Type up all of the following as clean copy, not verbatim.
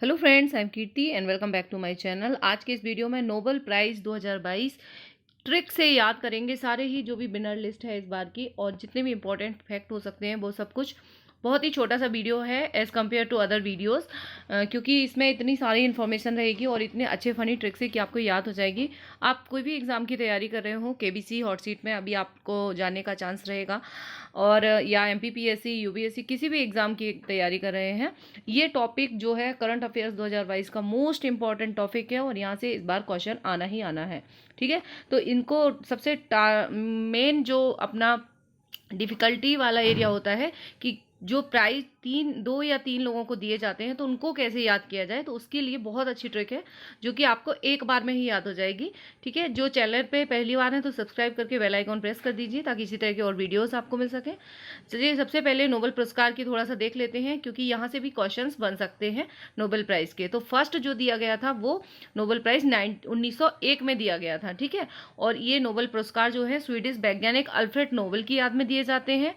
Hello friends, I am Kirti and welcome back to my channel. आज के इस video में नोबेल प्राइज़ 2022 ट्रिक से याद करेंगे सारे ही जो भी विनर लिस्ट है इस बार की, और जितने भी इंपॉर्टेंट फैक्ट हो सकते हैं वो सब कुछ। बहुत ही छोटा सा वीडियो है as compare to other videos, क्योंकि इसमें इतनी सारी इन्फॉर्मेशन रहेगी और इतने अच्छे फनी ट्रिक्स है कि आपको याद हो जाएगी। आप कोई भी एग्ज़ाम की तैयारी कर रहे हो, केबीसी हॉट सीट में अभी आपको जाने का चांस रहेगा, और या एमपीपीएससी यूपीएससी किसी भी एग्ज़ाम की तैयारी कर रहे हैं, ये टॉपिक जो है करंट अफेयर्स 2022 का मोस्ट इंपॉर्टेंट टॉपिक है और यहाँ से इस बार क्वेश्चन आना ही आना है। ठीक है, तो इनको सबसे मेन जो अपना डिफ़िकल्टी वाला एरिया होता है कि जो प्राइज़ दो या तीन लोगों को दिए जाते हैं तो उनको कैसे याद किया जाए, तो उसके लिए बहुत अच्छी ट्रिक है जो कि आपको एक बार में ही याद हो जाएगी। ठीक है, जो चैनल पे पहली बार है तो सब्सक्राइब करके बेल आइकॉन प्रेस कर दीजिए ताकि इसी तरह के और वीडियोस आपको मिल सके। चलिए सबसे पहले नोबेल पुरस्कार की थोड़ा सा देख लेते हैं, क्योंकि यहाँ से भी क्वेश्चन बन सकते हैं नोबेल प्राइज़ के। तो फर्स्ट जो दिया गया था वो नोबेल प्राइज़ 1901 में दिया गया था। ठीक है, और ये नोबेल पुरस्कार जो है स्वीडिश वैज्ञानिक अल्फ्रेड नोबेल की याद में दिए जाते हैं।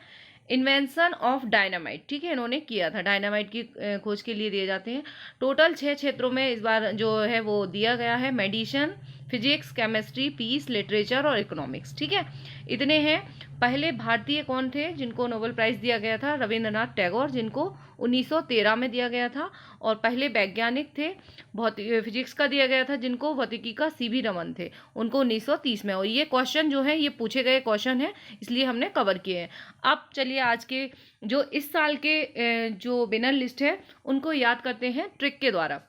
इन्वेंशन ऑफ डायनामाइट, ठीक है, इन्होंने किया था, डायनामाइट की खोज के लिए दिए जाते हैं। टोटल 6 क्षेत्रों में इस बार जो है वो दिया गया है, medicine, physics, chemistry, peace, literature और इकोनॉमिक्स। ठीक है, इतने हैं। पहले भारतीय कौन थे जिनको नोबेल प्राइज़ दिया गया था? रविंद्रनाथ टैगोर, जिनको 1913 में दिया गया था। और पहले वैज्ञानिक थे, भौतिक फिजिक्स का दिया गया था जिनको भौतिकी का सीवी रमन थे, उनको 1930 में। और ये क्वेश्चन जो है ये पूछे गए क्वेश्चन है, इसलिए हमने कवर किए हैं। अब चलिए आज के जो इस साल के जो विनर लिस्ट है उनको याद करते हैं ट्रिक के द्वारा।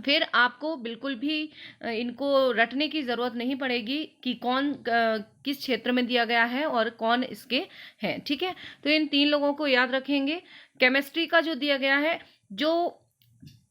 फिर आपको बिल्कुल भी इनको रटने की ज़रूरत नहीं पड़ेगी कि कौन किस क्षेत्र में दिया गया है और कौन इसके हैं। ठीक है, तो इन तीन लोगों को याद रखेंगे। केमिस्ट्री का जो दिया गया है, जो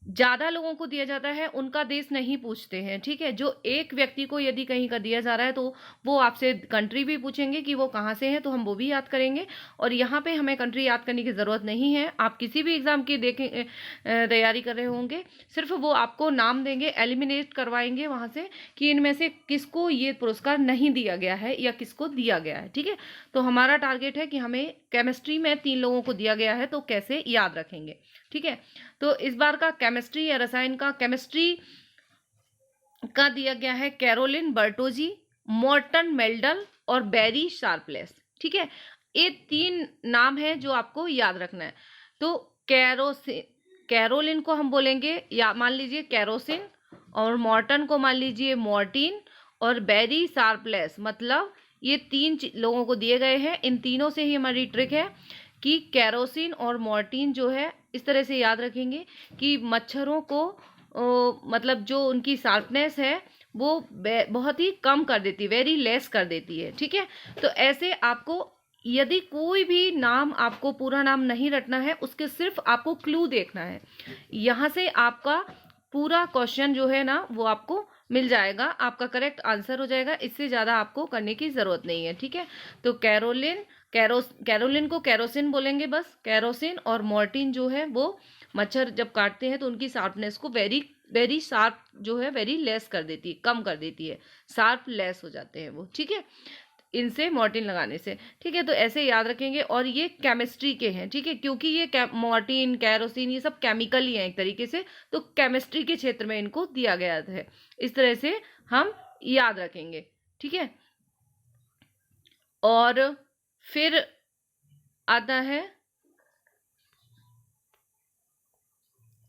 ज़्यादा लोगों को दिया जाता है उनका देश नहीं पूछते हैं। ठीक है, जो एक व्यक्ति को यदि कहीं का दिया जा रहा है तो वो आपसे कंट्री भी पूछेंगे कि वो कहाँ से है, तो हम वो भी याद करेंगे। और यहाँ पे हमें कंट्री याद करने की ज़रूरत नहीं है। आप किसी भी एग्ज़ाम की तैयारी कर रहे होंगे, सिर्फ वो आपको नाम देंगे, एलिमिनेट करवाएंगे वहाँ से कि इनमें से किसको ये पुरस्कार नहीं दिया गया है या किसको दिया गया है। ठीक है, तो हमारा टारगेट है कि हमें केमिस्ट्री में 3 लोगों को दिया गया है तो कैसे याद रखेंगे। ठीक है, तो इस बार का केमिस्ट्री या रसायन का केमिस्ट्री का दिया गया है कैरोलिन बर्टोजी, मॉर्टन मेल्डल और बैरी शार्पलेस। ठीक है, ये 3 नाम है जो आपको याद रखना है। तो कैरोलिन को हम बोलेंगे या मान लीजिए कैरोसिन, और मॉर्टन को मान लीजिए मॉर्टिन, और बैरी शार्पलेस, मतलब ये 3 लोगों को दिए गए हैं। इन तीनों से ही हमारी ट्रिक है कि कैरोसिन और मॉर्टिन जो है इस तरह से याद रखेंगे कि मच्छरों को मतलब जो उनकी शार्पनेस है वो बहुत ही कम कर देती है, वेरी लेस कर देती है। ठीक है, तो ऐसे आपको यदि कोई भी नाम, आपको पूरा नाम नहीं रटना है, उसके सिर्फ आपको क्लू देखना है, यहाँ से आपका पूरा क्वेश्चन जो है ना वो आपको मिल जाएगा, आपका करेक्ट आंसर हो जाएगा। इससे ज़्यादा आपको करने की ज़रूरत नहीं है। ठीक है, तो कैरोलिन को कैरोसिन बोलेंगे, बस कैरोसिन, और मॉर्टिन जो है वो मच्छर जब काटते हैं तो उनकी शार्पनेस को वेरी वेरी शार्प जो है वेरी लेस कर देती है, कम कर देती है, शार्प लेस हो जाते हैं वो। ठीक है, इनसे मॉर्टिन लगाने से। ठीक है, तो ऐसे याद रखेंगे। और ये केमिस्ट्री के हैं, ठीक है, क्योंकि ये मॉर्टिन, कैरोसिन ये सब केमिकल ही हैं एक तरीके से, तो केमिस्ट्री के क्षेत्र में इनको दिया गया है। इस तरह से हम याद रखेंगे। ठीक है, और फिर आता है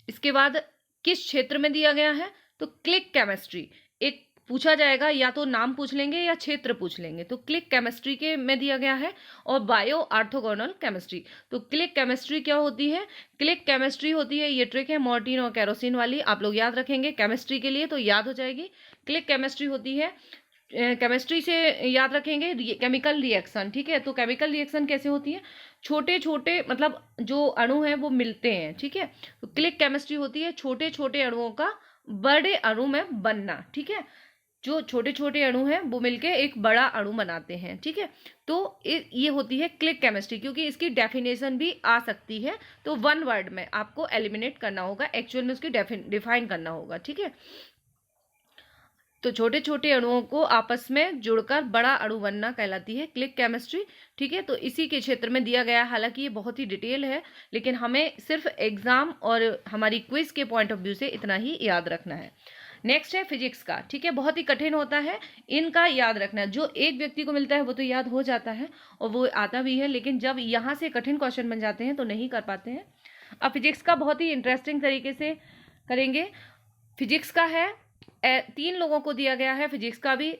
इसके बाद किस क्षेत्र में दिया गया है, तो क्लिक केमिस्ट्री। एक पूछा जाएगा, या तो नाम पूछ लेंगे या क्षेत्र पूछ लेंगे, तो क्लिक केमिस्ट्री के में दिया गया है। और बायो ऑर्थोगोनल केमिस्ट्री, तो क्लिक केमिस्ट्री क्या होती है? क्लिक केमिस्ट्री होती है, ये ट्रिक है मॉर्टिन और कैरोसिन वाली, आप लोग याद रखेंगे केमिस्ट्री के लिए तो याद हो जाएगी। क्लिक केमिस्ट्री होती है, केमिस्ट्री से याद रखेंगे केमिकल रिएक्शन। ठीक है, तो केमिकल रिएक्शन कैसे होती है? छोटे छोटे मतलब जो अणु हैं वो मिलते हैं। ठीक है, तो क्लिक केमिस्ट्री होती है छोटे छोटे अणुओं का बड़े अणु में बनना। ठीक है, जो छोटे छोटे अणु हैं वो मिलके एक बड़ा अणु बनाते हैं। ठीक है, तो ये होती है क्लिक केमिस्ट्री, क्योंकि इसकी डेफिनेशन भी आ सकती है, तो 1 वर्ड में आपको एलिमिनेट करना होगा, एक्चुअल में उसकी डिफाइन करना होगा। ठीक है, तो छोटे छोटे अणुओं को आपस में जुड़कर बड़ा अणु बनना कहलाती है क्लिक केमिस्ट्री। ठीक है, तो इसी के क्षेत्र में दिया गया है। हालांकि ये बहुत ही डिटेल है, लेकिन हमें सिर्फ एग्जाम और हमारी क्विज के पॉइंट ऑफ व्यू से इतना ही याद रखना है। नेक्स्ट है फिजिक्स का। ठीक है, बहुत ही कठिन होता है, इनका याद रखना। जो एक व्यक्ति को मिलता है वो तो याद हो जाता है और वो आता भी है, लेकिन जब यहाँ से कठिन क्वेश्चन बन जाते हैं तो नहीं कर पाते हैं। अब फिजिक्स का बहुत ही इंटरेस्टिंग तरीके से करेंगे। फिजिक्स का है 3 लोगों को दिया गया है। फिजिक्स का भी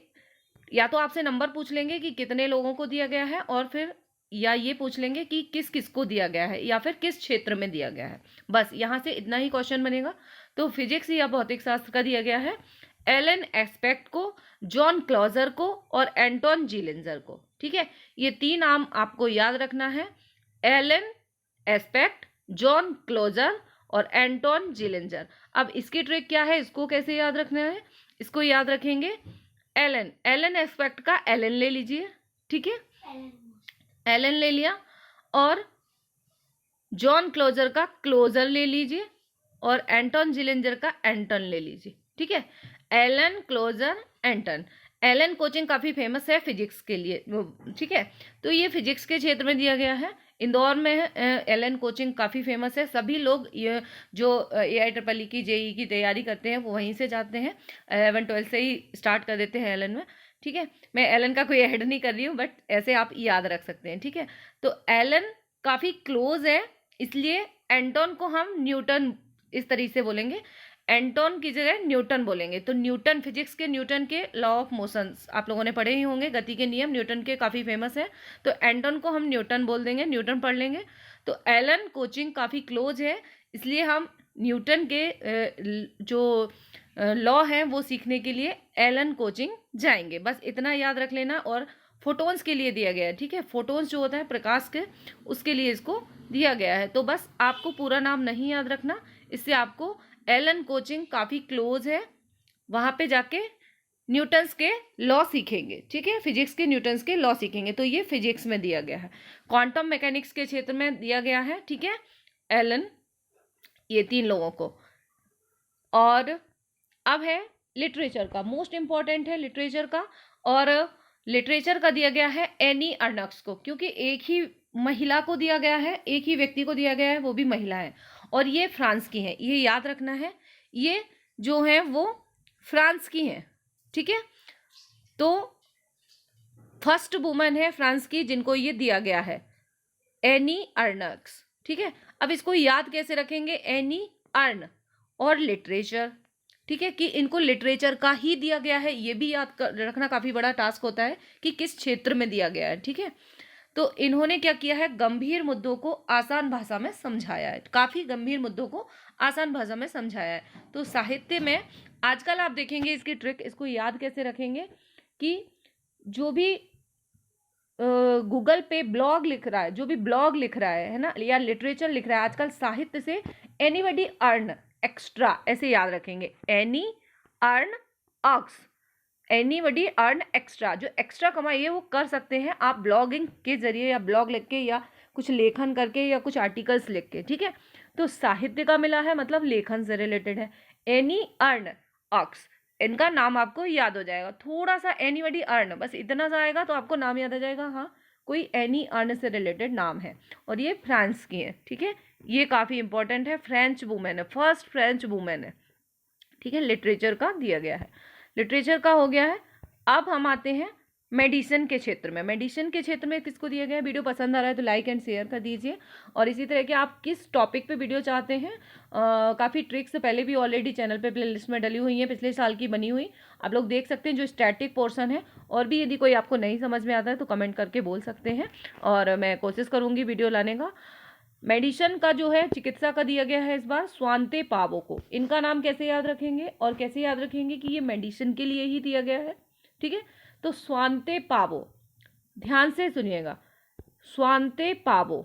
या तो आपसे नंबर पूछ लेंगे कि कितने लोगों को दिया गया है, और फिर या ये पूछ लेंगे कि किस किस को दिया गया है या फिर किस क्षेत्र में दिया गया है। बस यहाँ से इतना ही क्वेश्चन बनेगा। तो फिजिक्स या भौतिक शास्त्र का दिया गया है एलन एस्पेक्ट को, जॉन क्लॉजर को और एंटोन जीलेंजर को। ठीक है, ये 3 नाम आपको याद रखना है, एलन एस्पेक्ट, जॉन क्लोजर और एंटोन जीलेंजर। अब इसकी ट्रिक क्या है, इसको कैसे याद रखना है? इसको याद रखेंगे एलन एस्पेक्ट का एलन ले लीजिए। ठीक है, एलन ले लिया, और जॉन क्लोजर का क्लोजर ले लीजिए, और एंटोन जीलेंजर का एंटन ले लीजिए। ठीक है, एलन, क्लोजर, एंटन। एलन कोचिंग काफ़ी फेमस है फिजिक्स के लिए। ठीक है, तो ये फिजिक्स के क्षेत्र में दिया गया है, इंदौर में है। एलन कोचिंग काफ़ी फेमस है, सभी लोग ये जो AIEEE की JEE की तैयारी करते हैं वो वहीं से जाते हैं। 11-12 से ही स्टार्ट कर देते हैं एलन में। ठीक है, मैं एलन का कोई ऐड नहीं कर रही हूँ, बट ऐसे आप याद रख सकते हैं। ठीक है, तो एलन काफ़ी क्लोज है, इसलिए एंटोन को हम न्यूटन इस तरीके से बोलेंगे, एंटोन की जगह न्यूटन बोलेंगे। तो न्यूटन, फिजिक्स के न्यूटन के लॉ ऑफ मोशंस आप लोगों ने पढ़े ही होंगे, गति के नियम न्यूटन के काफ़ी फेमस है। तो एंटोन को हम न्यूटन बोल देंगे, न्यूटन पढ़ लेंगे। तो एलन कोचिंग काफ़ी क्लोज है, इसलिए हम न्यूटन के जो लॉ हैं वो सीखने के लिए एलन कोचिंग जाएंगे। बस इतना याद रख लेना। और फोटोन्स के लिए दिया गया है। ठीक है, फोटोन्स जो होता है प्रकाश के, उसके लिए इसको दिया गया है। तो बस आपको पूरा नाम नहीं याद रखना, इससे आपको एलन कोचिंग काफ़ी क्लोज है, वहाँ पे जाके न्यूटन्स के लॉ सीखेंगे। ठीक है, फिजिक्स के न्यूटन्स के लॉ सीखेंगे। तो ये फिजिक्स में दिया गया है। क्वांटम मैकेनिक्स के क्षेत्र में दिया गया है। ठीक है, एलन, ये 3 लोगों को। और अब है लिटरेचर का, मोस्ट इंपॉर्टेंट है लिटरेचर का। और लिटरेचर का दिया गया है एनी अर्नक्स को, क्योंकि एक ही महिला को दिया गया है, एक ही व्यक्ति को दिया गया है, वो भी महिला है, और ये फ्रांस की है। ये याद रखना है, ये जो है वो फ्रांस की हैं। ठीक है, तो फर्स्ट वुमन है फ्रांस की जिनको ये दिया गया है, एनी अर्नक्स। ठीक है, अब इसको याद कैसे रखेंगे, एनी, अर्न और लिटरेचर। ठीक है, कि इनको लिटरेचर का ही दिया गया है, ये भी याद रखना काफ़ी बड़ा टास्क होता है कि किस क्षेत्र में दिया गया है। ठीक है, तो इन्होंने क्या किया है, गंभीर मुद्दों को आसान भाषा में समझाया है, काफ़ी गंभीर मुद्दों को आसान भाषा में समझाया है। तो साहित्य में आजकल आप देखेंगे इसकी ट्रिक, इसको याद कैसे रखेंगे कि जो भी गूगल पे ब्लॉग लिख रहा है, जो भी ब्लॉग लिख रहा है ना, या लिटरेचर लिख रहा है आजकल, साहित्य से एनीबडी अर्न एक्स्ट्रा, ऐसे याद रखेंगे, any earn ox, anybody earn extra, जो एक्स्ट्रा कमाई है वो कर सकते हैं आप ब्लॉगिंग के जरिए, या ब्लॉग लिख के, या कुछ लेखन करके, या कुछ आर्टिकल्स लिख के। ठीक है, तो साहित्य का मिला है, मतलब लेखन से रिलेटेड है। एनी अर्न ऑक्स, इनका नाम आपको याद हो जाएगा। थोड़ा सा एनीबडी अर्न, बस इतना सा आएगा तो आपको नाम याद आ जाएगा, हाँ कोई एनी अर्न से रिलेटेड नाम है, और ये फ्रांस की है। ठीक है, ये काफ़ी इंपॉर्टेंट है, फ्रेंच वुमेन है, फर्स्ट फ्रेंच वुमेन है। ठीक है, लिटरेचर का दिया गया है, लिटरेचर का हो गया है। अब हम आते हैं मेडिसिन के क्षेत्र में। मेडिसिन के क्षेत्र में किसको दिया गया है? वीडियो पसंद आ रहा है तो लाइक एंड शेयर कर दीजिए। और इसी तरह के आप किस टॉपिक पे वीडियो चाहते हैं, काफ़ी ट्रिक्स पहले भी ऑलरेडी चैनल पे प्लेलिस्ट में डली हुई हैं, पिछले साल की बनी हुई, आप लोग देख सकते हैं, जो स्टैटिक पोर्शन है। और भी यदि कोई आपको नहीं समझ में आता है तो कमेंट करके बोल सकते हैं, और मैं कोशिश करूँगी वीडियो लाने का। मेडिसिन का जो है, चिकित्सा का दिया गया है इस बार स्वांते पावो को। इनका नाम कैसे याद रखेंगे, और कैसे याद रखेंगे कि ये मेडिसिन के लिए ही दिया गया है? ठीक है, तो स्वांते पावो, ध्यान से सुनिएगा, स्वांते पावो,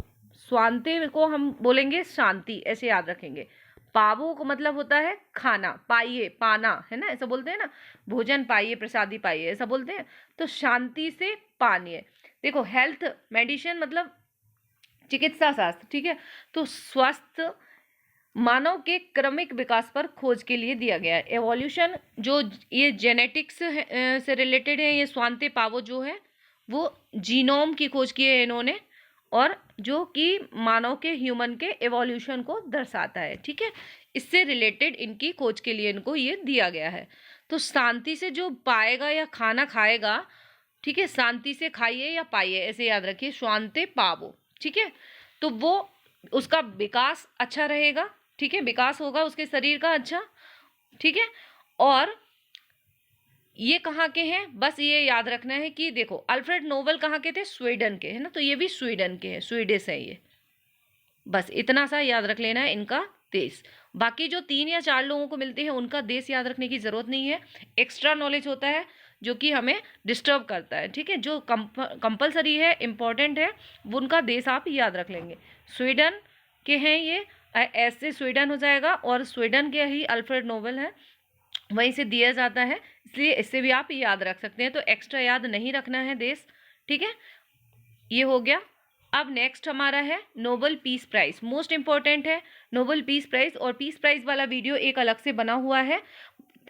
स्वांते को हम बोलेंगे शांति, ऐसे याद रखेंगे। पावो को मतलब होता है खाना, पाइए, पाना, है ना, ऐसा बोलते हैं ना, भोजन पाइए, प्रसादी पाइए, ऐसा बोलते हैं। तो शांति से पानिए। देखो, हेल्थ मेडिसिन मतलब चिकित्सा शास्त्र। ठीक है, तो स्वस्थ मानव के क्रमिक विकास पर खोज के लिए दिया गया है। एवोल्यूशन जो ये जेनेटिक्स से रिलेटेड है, ये स्वांते पावो जो है वो जीनोम की खोज की है इन्होंने, और जो कि मानव के ह्यूमन के एवोल्यूशन को दर्शाता है। ठीक है, इससे रिलेटेड इनकी खोज के लिए इनको ये दिया गया है। तो शांति से जो पाएगा या खाना खाएगा, ठीक है, शांति से खाइए या पाइए, ऐसे याद रखिए, स्वांते पावो। ठीक है, तो वो उसका विकास अच्छा रहेगा। ठीक है, विकास होगा उसके शरीर का अच्छा। ठीक है, और ये कहाँ के हैं, बस ये याद रखना है कि देखो अल्फ्रेड नोबेल कहाँ के थे, स्वीडन के, है ना, तो ये भी स्वीडन के हैं, स्वीडिश है ये। बस इतना सा याद रख लेना है इनका देश। बाकी जो 3 या 4 लोगों को मिलते हैं उनका देश याद रखने की जरूरत नहीं है, एक्स्ट्रा नॉलेज होता है जो कि हमें डिस्टर्ब करता है। ठीक है, जो कंपलसरी है, इंपॉर्टेंट है, वो उनका देश आप याद रख लेंगे। स्वीडन के हैं ये, ऐसे स्वीडन हो जाएगा, और स्वीडन के ही अल्फ्रेड नोबेल है, वहीं से दिया जाता है, इसलिए इससे भी आप याद रख सकते हैं। तो एक्स्ट्रा याद नहीं रखना है देश। ठीक है, ये हो गया। अब नेक्स्ट हमारा है Nobel peace prize, most important है नोबेल पीस प्राइज, और पीस प्राइज वाला वीडियो एक अलग से बना हुआ है।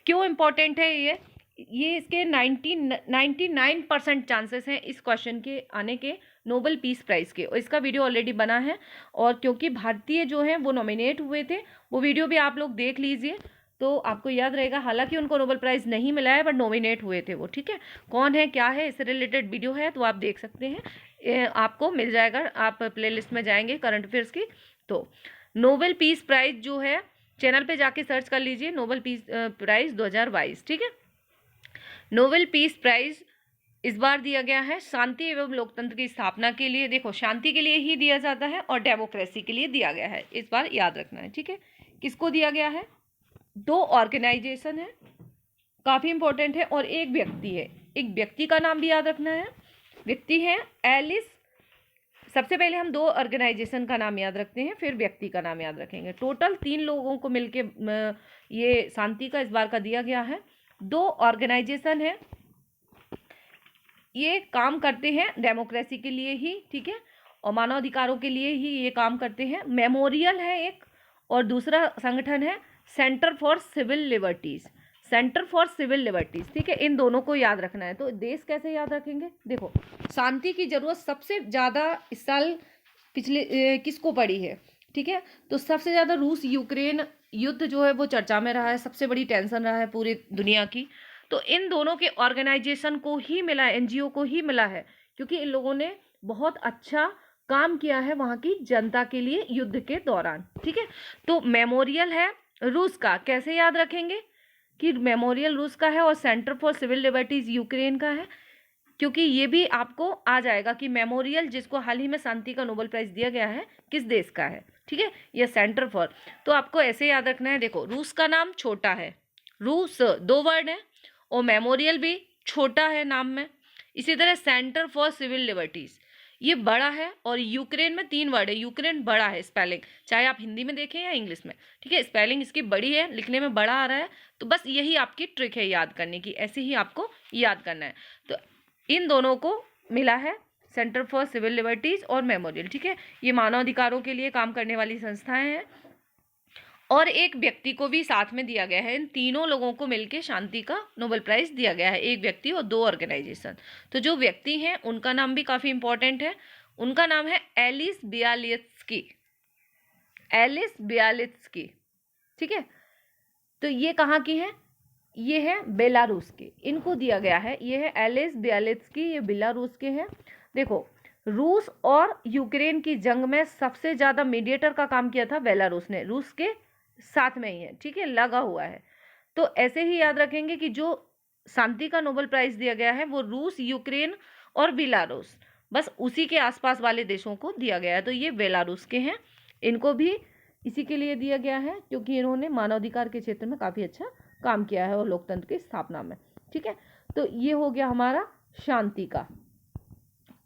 क्यों इंपॉर्टेंट है ये इसके 99% चांसेस हैं इस क्वेश्चन के आने के, नोबेल पीस प्राइज के, और इसका वीडियो ऑलरेडी बना है। और क्योंकि भारतीय जो हैं वो नॉमिनेट हुए थे, वो वीडियो भी आप लोग देख लीजिए तो आपको याद रहेगा। हालांकि उनको नोबेल प्राइज नहीं मिला है, बट नॉमिनेट हुए थे वो। ठीक है, कौन है क्या है इससे रिलेटेड वीडियो है तो आप देख सकते हैं, आपको मिल जाएगा, आप प्लेलिस्ट में जाएंगे करंट अफेयर्स की। तो नोबेल पीस प्राइज जो है, चैनल पे जाके सर्च कर लीजिए नोबेल पीस प्राइज 2022। ठीक है, नोबेल पीस प्राइज इस बार दिया गया है शांति एवं लोकतंत्र की स्थापना के लिए। देखो शांति के लिए ही दिया जाता है और डेमोक्रेसी के लिए दिया गया है, इस बार याद रखना है। ठीक है, किसको दिया गया है, 2 ऑर्गेनाइजेशन है, काफी इंपॉर्टेंट है, और एक व्यक्ति है। एक व्यक्ति का नाम भी याद रखना है, व्यक्ति है एलिस। सबसे पहले हम 2 ऑर्गेनाइजेशन का नाम याद रखते हैं, फिर व्यक्ति का नाम याद रखेंगे। टोटल 3 लोगों को मिलके ये शांति का इस बार का दिया गया है। 2 ऑर्गेनाइजेशन है, ये काम करते हैं डेमोक्रेसी के लिए ही। ठीक है, और मानवाधिकारों के लिए ही ये काम करते हैं। मेमोरियल है एक, और दूसरा संगठन है centre for civil liberties, centre for civil liberties. ठीक है, इन दोनों को याद रखना है। तो देश कैसे याद रखेंगे, देखो शांति की जरूरत सबसे ज़्यादा इस साल पिछले किसको पड़ी है। ठीक है, तो सबसे ज़्यादा रूस यूक्रेन युद्ध जो है वो चर्चा में रहा है, सबसे बड़ी टेंशन रहा है पूरी दुनिया की। तो इन दोनों के ऑर्गेनाइजेशन को ही मिला है, एनजीओ को ही मिला है, क्योंकि इन लोगों ने बहुत अच्छा काम किया है वहाँ की जनता के लिए युद्ध के दौरान। ठीक है, तो मेमोरियल है रूस का, कैसे याद रखेंगे कि मेमोरियल रूस का है, और centre for civil liberties Ukraine का है, क्योंकि ये भी आपको आ जाएगा कि मेमोरियल जिसको हाल ही में शांति का नोबेल प्राइज दिया गया है किस देश का है। ठीक है, ये सेंटर फॉर, तो आपको ऐसे याद रखना है। देखो रूस का नाम छोटा है, रूस 2 वर्ड है, और मेमोरियल भी छोटा है नाम में। इसी तरह सेंटर फॉर सिविल लिबर्टीज ये बड़ा है, और यूक्रेन में 3 वर्ड है, यूक्रेन बड़ा है स्पेलिंग, चाहे आप हिंदी में देखें या इंग्लिश में। ठीक है, स्पेलिंग इसकी बड़ी है, लिखने में बड़ा आ रहा है, तो बस यही आपकी ट्रिक है याद करने की, ऐसे ही आपको याद करना है। तो इन दोनों को मिला है सेंटर फॉर सिविल लिबर्टीज और मेमोरियल। ठीक है, ये मानवाधिकारों के लिए काम करने वाली संस्थाएं हैं, और एक व्यक्ति को भी साथ में दिया गया है। इन तीनों लोगों को मिलकर शांति का नोबेल प्राइज दिया गया है, एक व्यक्ति और 2 ऑर्गेनाइजेशन। तो जो व्यक्ति हैं उनका नाम भी काफी इंपॉर्टेंट है, उनका नाम है एलिस बियालित्स्की, एलिस बियालित्स्की। ठीक है, तो ये कहाँ की है, ये है बेलारूस के, इनको दिया गया है। ये है एलिस बियालित्स्की, ये बेलारूस के हैं। देखो रूस और यूक्रेन की जंग में सबसे ज्यादा मीडिएटर का काम किया था बेलारूस ने, रूस के साथ में ही है। ठीक है, लगा हुआ है। तो ऐसे ही याद रखेंगे कि जो शांति का नोबेल प्राइज दिया गया है वो रूस, यूक्रेन और बेलारूस, बस उसी के आसपास वाले देशों को दिया गया है। तो ये बेलारूस के हैं, इनको भी इसी के लिए दिया गया है क्योंकि इन्होंने मानवाधिकार के क्षेत्र में काफी अच्छा काम किया है और लोकतंत्र की स्थापना में। ठीक है, तो ये हो गया हमारा शांति का।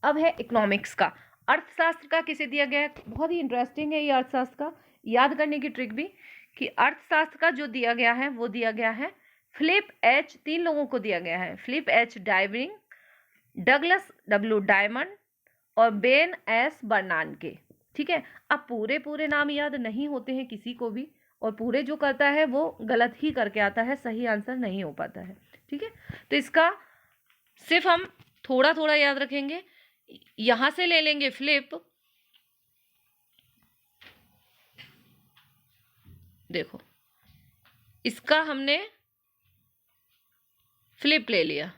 अब है इकोनॉमिक्स का, अर्थशास्त्र का किसे दिया गया है, बहुत ही इंटरेस्टिंग है ये अर्थशास्त्र का, याद करने की ट्रिक भी कि अर्थशास्त्र का जो दिया गया है वो दिया गया है फिलिप एच, 3 लोगों को दिया गया है, Philip H Dybvig, Douglas W Diamond और बेन एस बर्नान के। ठीक है। अब पूरे पूरे नाम याद नहीं होते हैं किसी को भी, और पूरे जो करता है वो गलत ही करके आता है, सही आंसर नहीं हो पाता है। ठीक है, तो इसका सिर्फ हम थोड़ा थोड़ा याद रखेंगे। यहां से ले लेंगे फ्लिप, देखो इसका हमने फ्लिप ले लिया,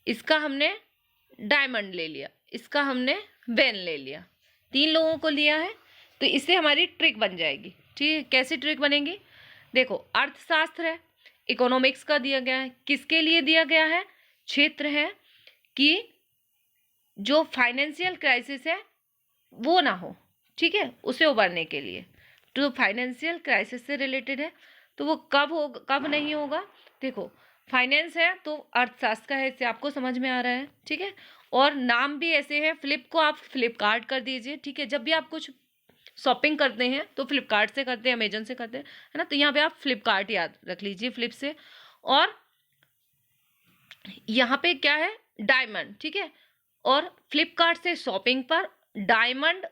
इसका हमने डायमंड ले लिया, इसका हमने वेन ले लिया, 3 लोगों को लिया है। तो इससे हमारी ट्रिक बन जाएगी। ठीक है, कैसी ट्रिक बनेगी? देखो अर्थशास्त्र है, इकोनॉमिक्स का दिया गया है, किसके लिए दिया गया है? क्षेत्र है कि जो फाइनेंशियल क्राइसिस है वो ना हो, ठीक है, उसे उबरने के लिए। तो फाइनेंशियल क्राइसिस से रिलेटेड है, तो वो कब होगा कब नहीं होगा? देखो फाइनेंस है तो अर्थशास्त्र का है, इससे आपको समझ में आ रहा है। ठीक है, और नाम भी ऐसे हैं, फ्लिप को आप फ्लिपकार्ट कर दीजिए। ठीक है, जब भी आप कुछ शॉपिंग करते हैं तो फ्लिपकार्ट से करते हैं, अमेजन से करते हैं, है ना, तो यहाँ पे आप फ्लिपकार्ट याद रख लीजिए फ्लिप से। और यहाँ पे क्या है? डायमंड। ठीक है, और फ्लिपकार्ट से शॉपिंग पर डायमंड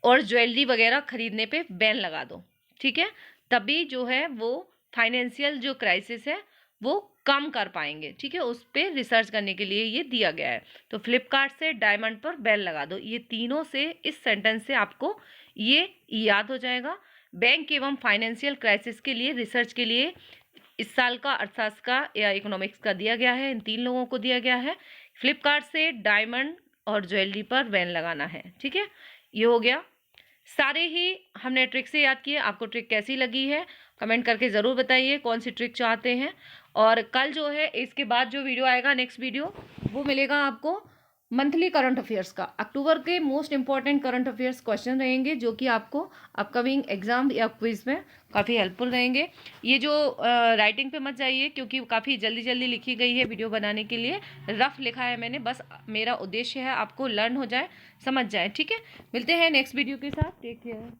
और ज्वेलरी वगैरह खरीदने पे बैन लगा दो। ठीक है, तभी जो है वो फाइनेंशियल जो क्राइसिस है वो कम कर पाएंगे। ठीक है, उस पर रिसर्च करने के लिए ये दिया गया है। तो फ्लिपकार्ट से डायमंड पर बैन लगा दो, ये तीनों से, इस सेंटेंस से आपको ये याद हो जाएगा। बैंक एवं फाइनेंशियल क्राइसिस के लिए रिसर्च के लिए इस साल का अर्थशास्त्र का या इकोनॉमिक्स का दिया गया है, इन 3 लोगों को दिया गया है। फ्लिपकार्ट से डायमंड और ज्वेलरी पर बैन लगाना है। ठीक है, ये हो गया। सारे ही हमने ट्रिक से याद किए। आपको ट्रिक कैसी लगी है कमेंट करके ज़रूर बताइए, कौन सी ट्रिक चाहते हैं। और कल जो है इसके बाद जो वीडियो आएगा, नेक्स्ट वीडियो, वो मिलेगा आपको मंथली करंट अफेयर्स का। अक्टूबर के most important current affairs question रहेंगे जो कि आपको अपकमिंग एग्जाम या क्विज में काफ़ी हेल्पफुल रहेंगे। ये जो राइटिंग पे मत जाइए क्योंकि काफ़ी जल्दी जल्दी लिखी गई है वीडियो बनाने के लिए, रफ लिखा है मैंने, बस मेरा उद्देश्य है आपको लर्न हो जाए, समझ जाए। ठीक है, मिलते हैं नेक्स्ट वीडियो के साथ, टेक केयर।